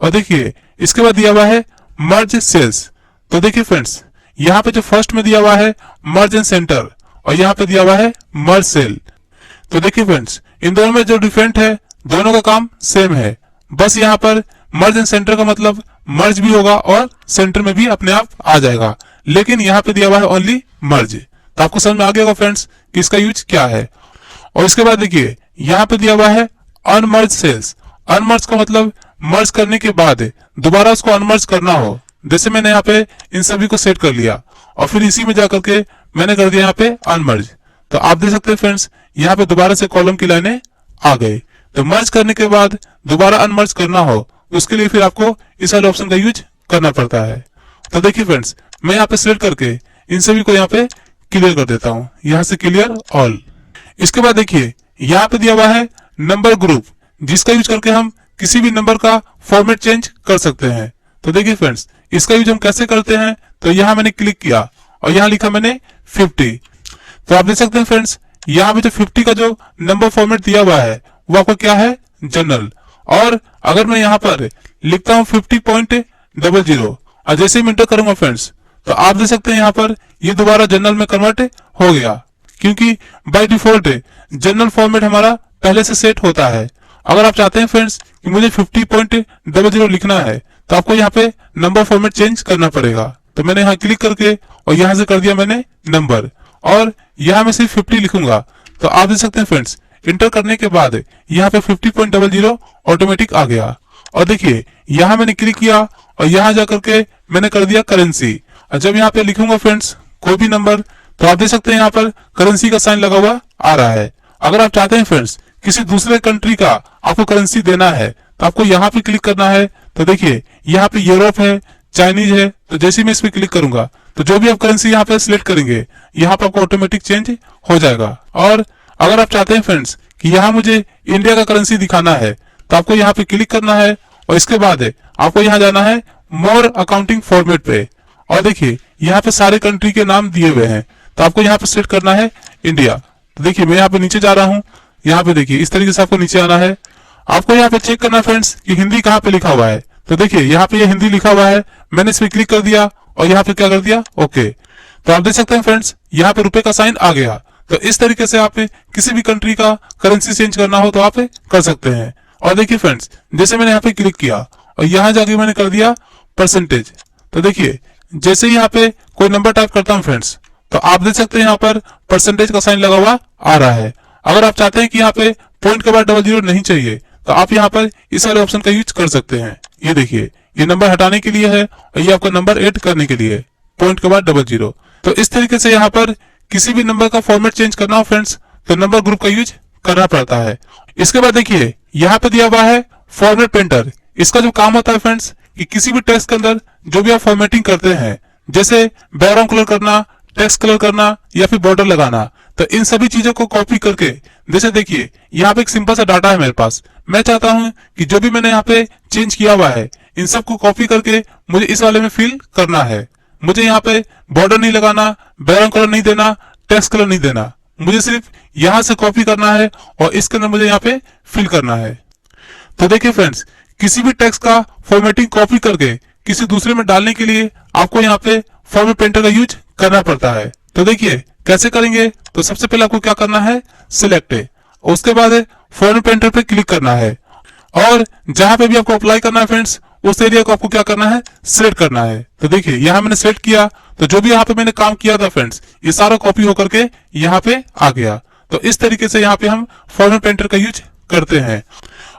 और देखिए इसके बाद दिया हुआ है मर्ज सेल्स। तो देखिए फ्रेंड्स, यहाँ पे जो फर्स्ट में दिया हुआ है मर्ज एंड सेंटर और यहाँ पे दिया हुआ है मर्ज सेल। तो देखिए फ्रेंड्स, इन दोनों में जो डिफरेंट है, दोनों का काम सेम है, बस यहाँ पर मर्ज एंड सेंटर का मतलब मर्ज भी होगा और सेंटर में भी अपने आप आ जाएगा, लेकिन यहाँ पे दिया हुआ है ओनली मर्ज। तो आपको समझ में आ गया होगा फ्रेंड्स कि इसका यूज क्या है। और इसके बाद देखिए यहाँ पे दिया हुआ है अनमर्ज सेल्स। अनमर्ज का मतलब मर्ज करने के बाद दोबारा उसको अनमर्ज करना हो। जैसे मैंने यहाँ पे इन सभी को सेट कर लिया और फिर इसी में जाकर के मैंने कर दिया यहाँ पे अनमर्ज। तो आप देख सकते हैं फ्रेंड्स, यहाँ पे दोबारा से कॉलम की लाइनें आ गई। तो मर्ज करने के बाद दोबारा अनमर्ज करना हो तो उसके लिए फिर आपको इस वाले ऑप्शन का यूज करना पड़ता है। तो देखिए फ्रेंड्स, मैं यहाँ पे सिलेक्ट करके इन सभी को यहाँ पे क्लियर कर देता हूँ, यहाँ से क्लियर ऑल। इसके बाद देखिए यहाँ पे दिया हुआ है नंबर ग्रुप, जिसका यूज करके हम किसी भी नंबर का फॉर्मेट चेंज कर सकते हैं। तो देखिए फ्रेंड्स, इसका यूज हम कैसे करते हैं, तो यहाँ मैंने क्लिक किया और यहाँ लिखा मैंने 50। तो आप देख सकते हैं फ्रेंड्स, यहाँ पे जो 50 का जो नंबर फॉर्मेट दिया हुआ है वो आपका क्या है, जनरल। और अगर मैं यहाँ पर लिखता हूँ 50.00 और जैसे ही इंटर करूंगा फ्रेंड्स, तो आप देख सकते हैं यहाँ पर ये दोबारा जनरल में कन्वर्ट हो गया, क्योंकि बाय डिफॉल्ट जनरल फॉर्मेट हमारा पहले से सेट होता है। अगर आप चाहते हैं फ्रेंड्स कि मुझे 50.00 लिखना है, तो आपको यहाँ पे नंबर फॉर्मेट चेंज करना पड़ेगा। तो मैंने यहाँ क्लिक करके और यहाँ से कर दिया मैंने नंबर, और यहाँ में सिर्फ 50 लिखूंगा। तो आप देख सकते हैं फ्रेंड्स, इंटर करने के बाद यहाँ पे 50.00 ऑटोमेटिक आ गया। और देखिए यहाँ मैंने क्लिक किया और यहाँ जाकर के मैंने कर दिया करेंसी। और जब यहाँ पे लिखूंगा फ्रेंड्स कोई भी नंबर, तो आप देख सकते हैं यहाँ पर करेंसी का साइन लगा हुआ आ रहा है। अगर आप चाहते हैं फ्रेंड्स किसी दूसरे कंट्री का आपको करेंसी देना है, तो आपको यहाँ पे क्लिक करना है। तो देखिए यहाँ पे यूरोप है, चाइनीज है, तो जैसे ही मैं इस पे क्लिक करूंगा तो जो भी आप करेंसी यहाँ पे सिलेक्ट करेंगे, यहाँ पर आपको ऑटोमेटिक चेंज हो जाएगा। और अगर आप चाहते हैं फ्रेंड्स कि यहाँ मुझे इंडिया का करेंसी दिखाना है, तो आपको यहाँ पे क्लिक करना है और इसके बाद आपको यहाँ जाना है मोर अकाउंटिंग फॉर्मेट पे। और देखिए यहाँ पे सारे कंट्री के नाम दिए हुए हैं, तो आपको यहाँ पे सेलेक्ट करना है इंडिया। तो देखिए मैं यहाँ पे नीचे जा रहा हूँ, यहाँ पे देखिए इस तरीके से आपको नीचे आना है। आपको यहाँ पे चेक करना है फ्रेंड्स कि हिंदी कहाँ पे लिखा हुआ है। तो देखिए यहाँ पे ये हिंदी लिखा हुआ है, मैंने इस पे क्लिक कर दिया और यहाँ पे क्या कर दिया, ओके। तो आप देख सकते हैं फ्रेंड्स, यहाँ पे रुपए का साइन आ गया। तो इस तरीके से आप किसी भी कंट्री का करेंसी चेंज करना हो तो आप कर सकते हैं। और देखिए फ्रेंड्स, जैसे मैंने यहाँ पे क्लिक किया और यहाँ जाके मैंने कर दिया परसेंटेज। तो देखिए जैसे ही यहाँ पे कोई नंबर टाइप करता हूँ फ्रेंड्स, तो आप देख सकते हैं यहाँ पर परसेंटेज का साइन लगा हुआ आ रहा है। अगर आप चाहते हैं कि यहाँ पे पॉइंट के बाद 00 नहीं चाहिए, तो आप यहाँ पर इस वाले ऑप्शन का यूज कर सकते हैं। ये देखिए ये नंबर हटाने के लिए है और ये आपका नंबर ऐड करने के लिए, पॉइंट के बाद 00। तो इस तरीके से यहाँ पर किसी भी नंबर का फॉर्मेट चेंज करना हो फ्रेंड्स, तो नंबर ग्रुप का यूज करना पड़ता है। इसके बाद देखिए यहाँ पे दिया हुआ है फॉर्मेट पेंटर। इसका जो काम होता है फ्रेंड्स कि किसी भी टेक्स्ट के अंदर जो भी आप फॉर्मेटिंग करते हैं, जैसे बैकग्राउंड कलर करना, टेक्स्ट कलर करना या फिर बॉर्डर लगाना, तो इन सभी चीजों को कॉपी करके, जैसे देखिए यहाँ पे एक सिंपल सा डाटा है मेरे पास, मैं चाहता हूं कि जो भी मैंने यहाँ पे चेंज किया हुआ है इन सबको कॉपी करके मुझे इस वाले में फिल करना है। मुझे यहाँ पे बॉर्डर नहीं लगाना, बैकग्राउंड कलर नहीं देना, टेक्स्ट कलर नहीं देना, मुझे सिर्फ यहाँ से कॉपी करना है और इसके अंदर मुझे यहाँ पे फिल करना है। तो देखिए फ्रेंड्स, किसी भी टेक्स्ट का फॉर्मेटिंग कॉपी करके किसी दूसरे में डालने के लिए आपको यहाँ पे फॉर्मेट पेंटर का यूज करना पड़ता है। तो देखिए कैसे करेंगे, तो सबसे पहले आपको क्या करना है, सिलेक्ट, उसके बाद फॉर्मेट पेंटर पे क्लिक करना है और जहां पे भी आपको अप्लाई करना है फ्रेंड्स, उस एरिया को आपको क्या करना है, सिलेक्ट करना है। तो देखिए यहाँ मैंने सिलेक्ट किया, तो जो भी यहाँ पे मैंने काम किया था फ्रेंड्स, ये सारा कॉपी होकर के यहाँ पे आ गया। तो इस तरीके से यहाँ पे हम फॉर्मेट पेंटर का यूज करते हैं।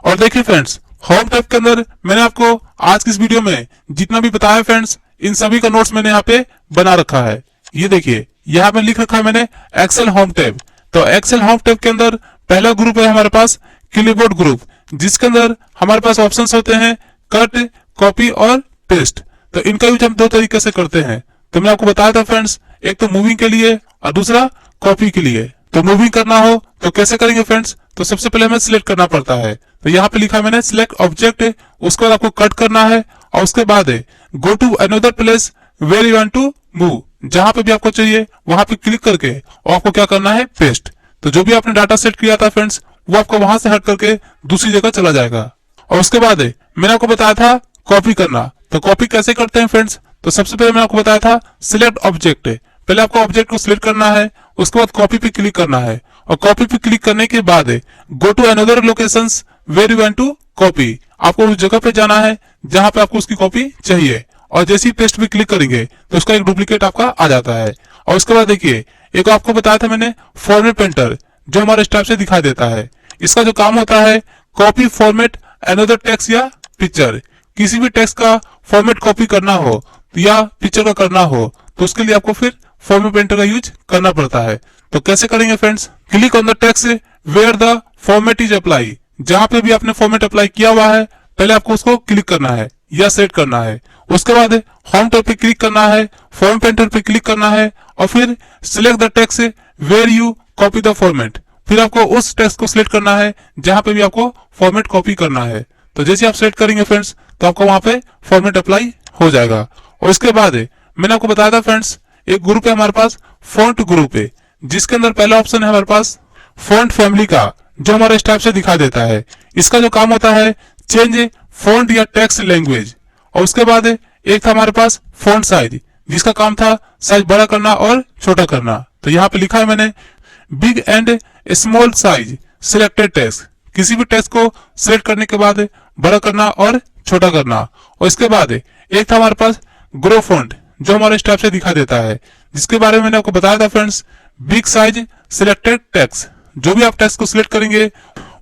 और देखिए फ्रेंड्स, होम टैब के अंदर मैंने आपको आज की इस वीडियो में जितना भी बताया फ्रेंड्स, इन सभी का नोट्स मैंने यहाँ पे बना रखा है। ये देखिए यहाँ पे लिख रखा है मैंने एक्सेल होम टैब। तो एक्सेल होम टैब के अंदर पहला ग्रुप है हमारे पास क्लिपबोर्ड ग्रुप, जिसके अंदर हमारे पास ऑप्शंस होते हैं कट, कॉपी और पेस्ट। तो इनका यूज हम दो तरीके से करते हैं। तो मैं आपको बताया था फ्रेंड्स, एक तो मूविंग के लिए और दूसरा कॉपी के लिए। तो मूविंग करना हो तो कैसे करेंगे फ्रेंड्स, तो सबसे पहले हमें सिलेक्ट करना पड़ता है। तो यहाँ पे लिखा है मैंने सिलेक्ट ऑब्जेक्ट, उसके बाद आपको कट करना है और उसके बाद go to another place where you want to move, जहां पे भी आपको चाहिए वहां पे क्लिक करके और आपको क्या करना है, पेस्ट। तो जो भी आपने डाटा सेट किया था फ्रेंड्स, वो आपको वहां से हट करके दूसरी जगह चला जाएगा। और उसके बाद मैंने आपको बताया था कॉपी करना। तो कॉपी कैसे करते हैं फ्रेंड्स, तो सबसे पहले मैंने आपको बताया था सिलेक्ट ऑब्जेक्ट। पहले आपको ऑब्जेक्ट को सिलेक्ट करना है, उसके बाद कॉपी पे क्लिक करना है, और कॉपी पे क्लिक करने के बाद go to another locations where you want to copy. आपको उस जगह पे जाना है जहां पे आपको उसकी कॉपी चाहिए, और जैसे ही पेस्ट पे क्लिक करेंगे तो उसका एक डुप्लीकेट आपका आ जाता है। और उसके बाद देखिए, एक आपको बताया था मैंने फॉर्मेट पेंटर, जो हमारे स्टाइल से दिखाई देता है। इसका जो काम होता है कॉपी फॉर्मेट अनदर टेक्स्ट या पिक्चर। किसी भी टेक्स्ट का फॉर्मेट कॉपी करना हो या पिक्चर का करना हो तो उसके लिए आपको फिर फॉर्मेट पेंटर का यूज करना पड़ता है। तो कैसे करेंगे friends, click on the text where the format is apply. जहां पे भी आपने फॉर्मेट अप्लाई किया हुआ है पहले आपको उसको क्लिक करना है या सेट करना है। उसके बाद होम टैब पे क्लिक करना है, फॉर्मेट पेंटर पे क्लिक करना है, और फिर select the text where you copy the format. फिर आपको उस टेक्स्ट को सिलेक्ट करना है जहां पे भी आपको फॉर्मेट कॉपी करना है। तो जैसे आप सिलेक्ट करेंगे फ्रेंड्स तो आपको वहां पे फॉर्मेट अप्लाई हो जाएगा। और इसके बाद मैंने आपको बताया था फ्रेंड्स, एक ग्रुप है हमारे पास, फॉन्ट ग्रुप है, जिसके अंदर पहला ऑप्शन है हमारे पास फॉन्ट फैमिली का, जो हमारे स्टाइल से दिखा देता है। इसका जो काम होता है चेंज फॉन्ट या टेक्स्ट लैंग्वेज। और उसके बाद एक था हमारे पास फॉन्ट साइज, जिसका काम था साइज बड़ा करना और छोटा करना। तो यहाँ पे लिखा है मैंने big and small size selected text. किसी भी टेक्स्ट को सिलेक्ट करने के बाद बड़ा करना और छोटा करना। और इसके बाद एक था हमारे पास ग्रो फॉन्ट, जो हमारे स्टाइल से दिखा देता है, जिसके बारे में मैंने आपको बताया था friends, big size selected text. जो भी आप टेक्स्ट को सिलेक्ट करेंगे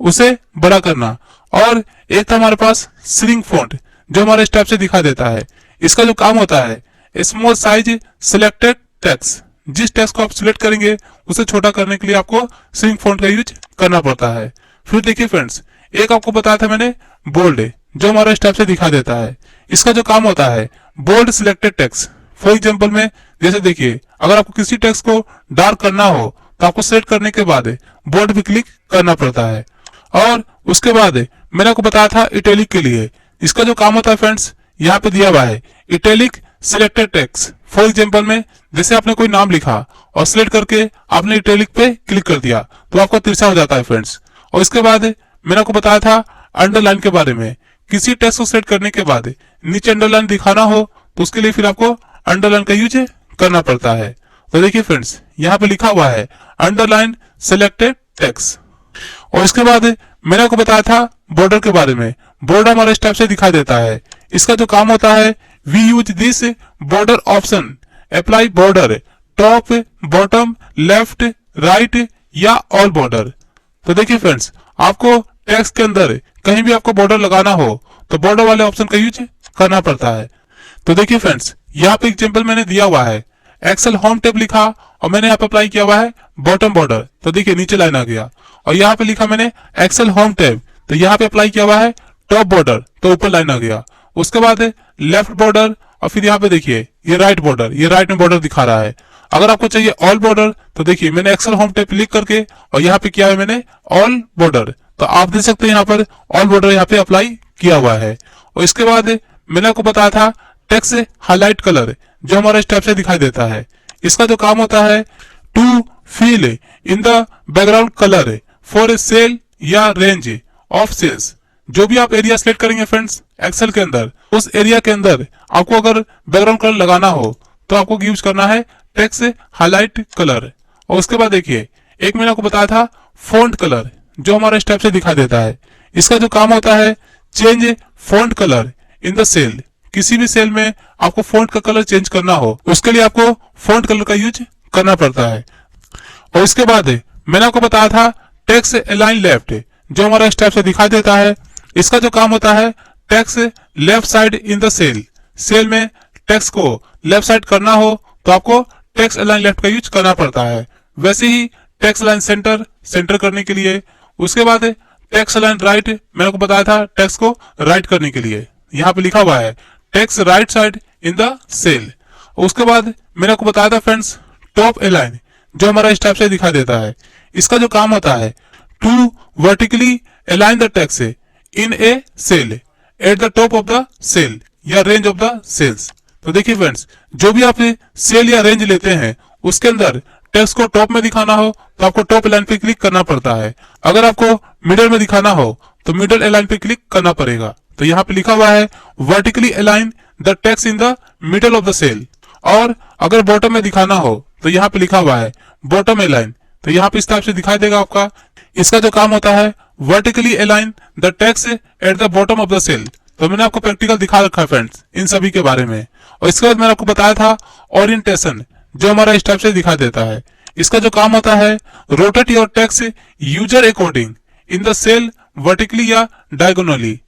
उसे बड़ा करना। और एक था हमारे पास श्रिंक फॉन्ट, जो हमारे स्टाइल से दिखा देता है। इसका जो काम होता है स्मॉल साइज सिलेक्टेड टेक्स्ट। जिस टेक्स्ट को आप सिलेक्ट करेंगे उसे छोटा करने के लिए आपको श्रिंक फॉन्ट का यूज करना पड़ता है। फिर देखिए फ्रेंड्स, एक आपको बताया था मैंने बोल्ड, जो हमारा स्टेप से दिखा देता है। इसका जो काम होता है bold selected text. For example में जैसे देखिए, अगर आपको किसी टेक्स्ट को डार्क करना हो तो आपको सेलेक्ट करने के बाद बोल्ड पे क्लिक करना पड़ता है। और उसके बाद मैंने आपको बताया था इटैलिक के लिए। इसका जो काम होता है फ्रेंड्स, यहाँ पे दिया हुआ है italic selected text. For example में जैसे आपने कोई नाम लिखा और सिलेक्ट करके आपने इटैलिक पे क्लिक कर दिया तो आपका तिरछा हो जाता है फ्रेंड्स। और इसके बाद मैंने आपको बताया था अंडरलाइन के बारे में। किसी टेक्स्ट को सेलेक्ट करने के बाद नीचे अंडरलाइन दिखाना हो तो उसके लिए फिर आपको अंडरलाइन का यूज करना पड़ता है। तो देखिए फ्रेंड्स, यहाँ पे लिखा हुआ है अंडरलाइन सिलेक्टेड टेक्स्ट। और इसके बाद मैंने आपको बताया था बॉर्डर के बारे में। बॉर्डर हमारे स्टेप से दिखाई देता है। इसका जो काम होता है we use this border option apply border top bottom left right या ऑल बॉर्डर। तो देखिए फ्रेंड्स, आपको टेक्स्ट के अंदर कहीं भी आपको बॉर्डर लगाना हो तो बॉर्डर वाले ऑप्शन का यूज करना पड़ता है। तो देखिए फ्रेंड्स, यहाँ पे एग्जांपल मैंने दिया हुआ है एक्सेल होम टैब लिखा और मैंने यहाँ पे अप्लाई किया हुआ है बॉटम बॉर्डर। तो देखिए नीचे लाइन आ गया। और यहाँ पे लिखा मैंने एक्सेल होम टैब, तो यहाँ पे अप्लाई किया हुआ है टॉप बॉर्डर, तो ऊपर लाइन आ गया। उसके बाद लेफ्ट बॉर्डर, और फिर यहाँ पे देखिए ये राइट बॉर्डर, ये राइट में बॉर्डर दिखा रहा है। अगर आपको चाहिए ऑल बॉर्डर तो देखिए मैंने एक्सेल होम टैब क्लिक करके और यहाँ पे किया है मैंने ऑल बॉर्डर। तो आप देख सकते हैं यहाँ पर ऑल बॉर्डर यहाँ पे अप्लाई किया हुआ है। और इसके बाद मैंने आपको बताया था टेक्स्ट हाईलाइट कलर, जो हमारे स्टेप से दिखाई देता है। इसका जो काम होता है to fill in the background colour for a cell या रेंज ऑफ सेल्स। जो भी आप एरिया सेलेक्ट करेंगे फ्रेंड्स एक्सेल के अंदर, उस एरिया के अंदर आपको अगर बैकग्राउंड कलर लगाना हो तो आपको यूज करना है टेक्स्ट हाईलाइट कलर। और उसके बाद देखिए एक मैंने आपको बताया था फॉन्ट कलर, जो हमारे स्टेप से दिखा देता है। इसका जो काम होता है change font colour in the cell. किसी भी सेल में आपको फॉन्ट का कलर चेंज करना हो उसके लिए आपको फॉन्ट कलर का यूज करना पड़ता है। और इसके बाद मैंने आपको बताया था टेक्स्ट अलाइन लेफ्ट, जो हमारा स्टेप से दिखाई देता है। इसका जो काम होता है text left side in the cell. Cell में टेक्स्ट को लेफ्ट साइड करना हो तो आपको टेक्स्ट अलाइन लेफ्ट का यूज करना पड़ता है। वैसे ही टेक्स्ट अलाइन सेंटर करने के लिए। उसके बाद टेक्स्ट अलाइन राइट, मैंने आपको बताया था टेक्स्ट को राइट करने के लिए। यहाँ पे लिखा हुआ है text right side in the cell. उसके बाद मैंने आपको बताया था फ्रेंड्स टॉप अलाइन, जो हमारा स्टेप से दिखा देता है। इसका जो काम होता है to vertically align the text in a cell at the top of the cell या रेंज ऑफ द सेल्स। तो देखिए फ्रेंड्स, जो भी आप सेल या रेंज लेते हैं उसके अंदर टेक्स्ट को टॉप में दिखाना हो तो आपको टॉप लाइन पे क्लिक करना पड़ता है। अगर आपको मिडल में दिखाना हो तो मिडल लाइन पे क्लिक करना पड़ेगा। तो यहाँ पे लिखा हुआ है vertically align the text in the middle of the cell. और अगर बॉटम में दिखाना हो तो यहाँ पे लिखा हुआ है बॉटम अलाइन, तो यहाँ पे इस टाइप से दिखाई देगा आपका। इसका जो काम होता है vertically align the text at the bottom of the cell. तो मैंने आपको प्रैक्टिकल दिखा रखा है फ्रेंड्स इन सभी के बारे में। और इसके बाद मैंने आपको बताया था ओरिएंटेशन, जो हमारा इस टाइप से दिखाई देता है। इसका जो काम होता है rotate your text user according in the cell vertically या डायगोनली,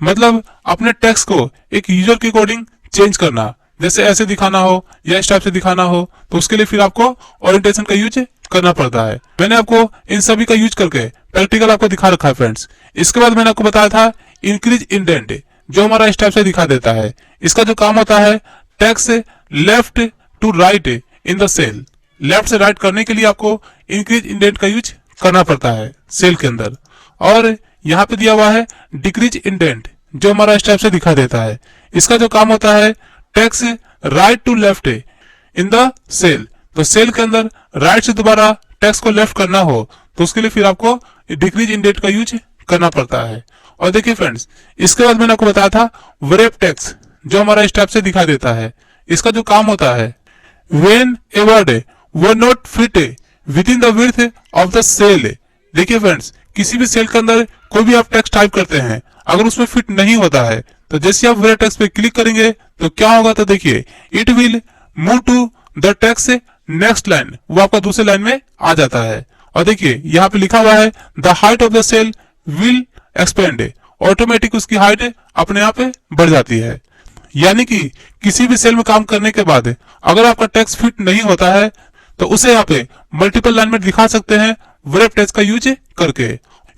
मतलब अपने टेक्स्ट को एक यूजर के अकॉर्डिंग चेंज करना, जैसे ऐसे दिखाना हो या इस टाइप से दिखाना हो, तो उसके लिए फिर आपको ओरिएंटेशन का यूज करना पड़ता है। मैंने आपको इन सभी का यूज करके प्रैक्टिकल आपको दिखा रखा है फ्रेंड्स। इसके बाद मैंने आपको बताया था इंक्रीज इंडेंट, जो हमारा इस टाइप से दिखा देता है। इसका जो काम होता है text left to right in the cell, left से राइट करने के लिए आपको इंक्रीज इंडेंट का यूज करना पड़ता है सेल के अंदर। और यहाँ पे दिया हुआ है डिक्रीज इंडेंट, जो हमारा इस टाइप से दिखा देता है। इसका जो काम होता है text right to left in the cell, तो सेल के अंदर राइट से दोबारा टेक्स्ट को लेफ्ट करना हो तो उसके लिए फिर आपको डिक्रीज इंडेंट का यूज करना पड़ता है। और देखिए फ्रेंड्स, इसके बाद मैंने आपको बताया था व्रेप टेक्स्ट, जो हमारा इस टाइप से दिखा देता है। इसका जो काम होता है when a word were not fit within the width of the cell. देखिए फ्रेंड्स, किसी भी सेल के अंदर कोई भी आप टेक्स्ट टाइप करते हैं, अगर उसमें फिट नहीं होता है तो जैसे आप व्रेप टेक्स्ट पे क्लिक करेंगे तो क्या होगा, तो देखिए it will move to the text next line, वो आपका दूसरे लाइन में आ जाता है। और देखिए यहाँ पे लिखा हुआ है the height of the cell will expand, automatic उसकी हाइट अपने आप बढ़ जाती है। यानी कि किसी भी सेल में काम करने के बाद अगर आपका टेक्स्ट फिट नहीं होता है तो उसे आप मल्टीपल लाइन में दिखा सकते हैं व्रेप टेक्स्ट का यूज करके।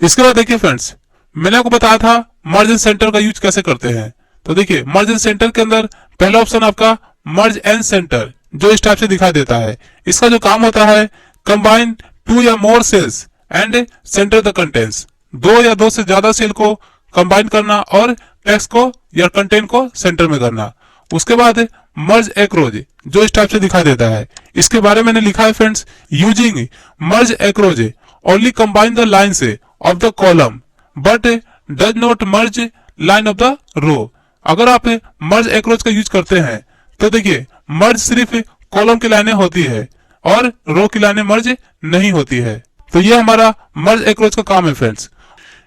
इसके बाद देखिए फ्रेंड्स, मैंने आपको बताया था मर्ज सेंटर का यूज कैसे करते हैं। तो देखिए मर्ज सेंटर के अंदर पहला ऑप्शन आपका मर्ज एंड सेंटर, जो इस टाइप से दिखाई देता है। इसका जो काम होता है कंबाइन टू या more cells and centre the contents, दो या दो से ज्यादा सेल को कंबाइन करना और टेक्स्ट को या कंटेंट को सेंटर में करना। उसके बाद मर्ज एक्रोज, जो इस टाइप से दिखाई देता है। इसके बारे में मैंने लिखा है friends, using merge across only combine the lines of the column but does not merge line of the row. अगर आप मर्ज एक्रोज का यूज करते हैं तो देखिए मर्ज सिर्फ कॉलम की लाइनें होती है और रो की लाइनें मर्ज नहीं होती है। तो ये हमारा मर्ज एक्रोज का काम है फ्रेंड्स।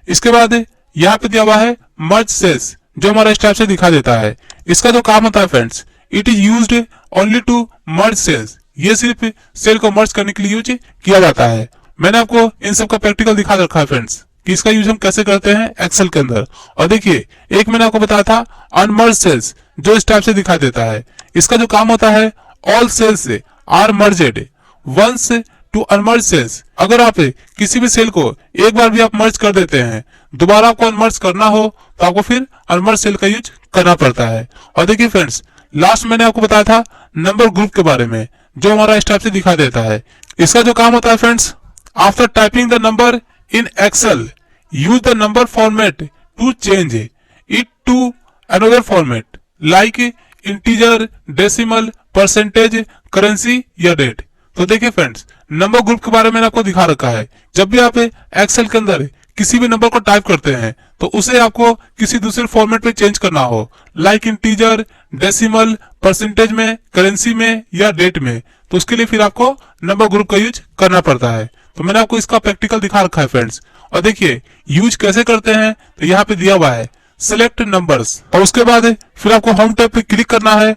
इसके बाद यहाँ पे दिया हुआ है मर्ज सेल्स, जो हमारा इस टाइप से दिखा देता है। इसका जो काम होता है friends, it is used only to merge cells, ये सिर्फ सेल को मर्ज करने के लिए यूज किया जाता है। मैंने आपको इन सब का प्रैक्टिकल दिखा रखा है फ्रेंड्स कि इसका यूज हम कैसे करते हैं एक्सेल के अंदर। और देखिए एक मैंने आपको बताया था अनमर्ज सेल्स, जो इस टाइप से दिखा देता है। इसका जो काम होता है all cells are merged once to unmerge cells. अगर आप किसी भी सेल को एक बार भी आप मर्ज कर देते हैं, दोबारा आपको अनमर्ज करना हो तो आपको फिर अनमर्ज सेल का यूज करना पड़ता है। और देखिए फ्रेंड्स, लास्ट मैंने आपको बताया था नंबर ग्रुप के बारे में, जो हमारा इस टाइप से दिखा देता है। इसका जो काम होता है friends, after typing the number in excel use the number format to change it to another format like integer, decimal, percentage, currency या डेट। तो देखिए फ्रेंड्स, नंबर ग्रुप के बारे में मैंने आपको दिखा रखा है। जब भी आप एक्सेल के अंदर किसी भी नंबर को टाइप करते हैं तो उसे आपको किसी दूसरे फॉर्मेट में चेंज करना हो, लाइक इंटीजर, डेसिमल, परसेंटेज में, करेंसी में या डेट में, तो उसके लिए फिर आपको नंबर ग्रुप का यूज करना पड़ता है। तो मैंने आपको इसका प्रैक्टिकल दिखा रखा है फ्रेंड्स। और देखिए यूज कैसे करते हैं, तो यहाँ पे दिया हुआ है सिलेक्ट नंबर्स, और उसके बाद फिर आपको होम टैब पे क्लिक करना है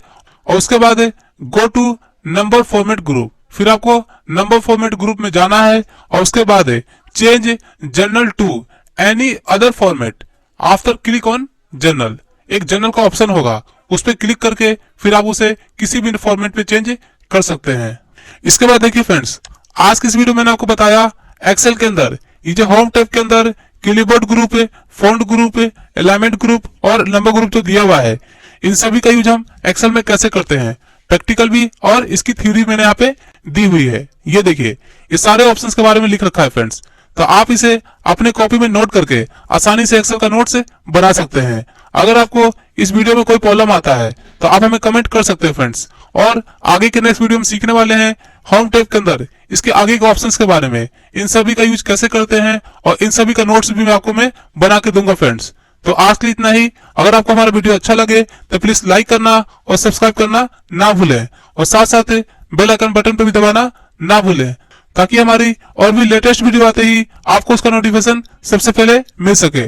और उसके बाद go to number format group, फिर आपको नंबर फॉर्मेट ग्रुप में जाना है और उसके बाद change general to any other format. After click on general, एक जनरल का ऑप्शन होगा, उस पर क्लिक करके फिर आप उसे किसी भी फॉर्मेट में चेंज कर सकते हैं। इसके बाद देखिए फ्रेंड्स, आज की इस वीडियो में मैंने आपको बताया एक्सेल के अंदर ये जो होम टैब के अंदर clipboard group, font group, alignment group और नंबर ग्रुप जो दिया हुआ है, इन सभी का यूज हम एक्सेल में कैसे करते हैं, प्रैक्टिकल भी और इसकी थ्योरी मैंने यहाँ पे दी हुई है। ये देखिए ये सारे ऑप्शंस के बारे में लिख रखा है फ्रेंड्स, तो आप इसे अपने कॉपी में नोट करके आसानी से एक्सेल का नोट्स बना सकते हैं। अगर आपको इस वीडियो में कोई प्रॉब्लम आता है तो आप हमें कमेंट कर सकते हैं फ्रेंड्स। और आगे के नेक्स्ट वीडियो में सीखने वाले हैं होम टैब के अंदर इसके आगे के ऑप्शंस के बारे में, इन सभी का यूज कैसे करते हैं और इन सभी का नोट्स भी मैं आपको बना के दूंगा फ्रेंड्स। तो आज के लिए इतना ही। अगर आपको हमारा वीडियो अच्छा लगे तो प्लीज लाइक करना और सब्सक्राइब करना ना भूलें, और साथ साथ बेल आइकन बटन पर भी दबाना ना भूलें, ताकि हमारी और भी लेटेस्ट वीडियो आते ही आपको उसका नोटिफिकेशन सबसे पहले मिल सके।